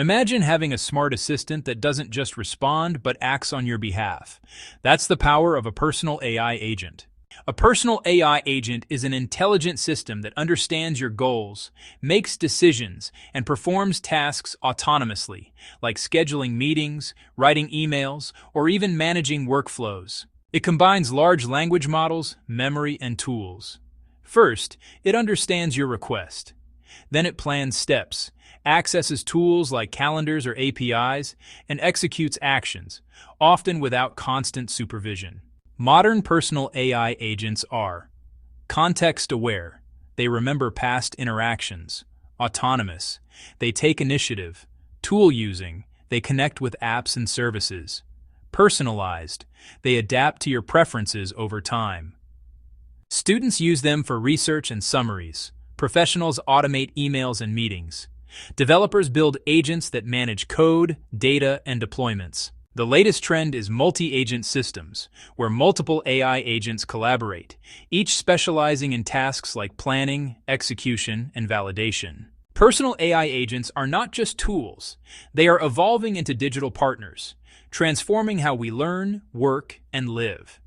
Imagine having a smart assistant that doesn't just respond but acts on your behalf. That's the power of a personal AI agent. A personal AI agent is an intelligent system that understands your goals, makes decisions, and performs tasks autonomously, like scheduling meetings, writing emails, or even managing workflows. It combines large language models, memory, and tools. First, it understands your request. Then it plans steps, accesses tools like calendars or APIs, and executes actions, often without constant supervision. Modern personal AI agents are context-aware. They remember past interactions. Autonomous. They take initiative. Tool-using. They connect with apps and services. Personalized. They adapt to your preferences over time. Students use them for research and summaries. Professionals automate emails and meetings. Developers build agents that manage code, data, and deployments. The latest trend is multi-agent systems, where multiple AI agents collaborate, each specializing in tasks like planning, execution, and validation. Personal AI agents are not just tools, they are evolving into digital partners, transforming how we learn, work, and live.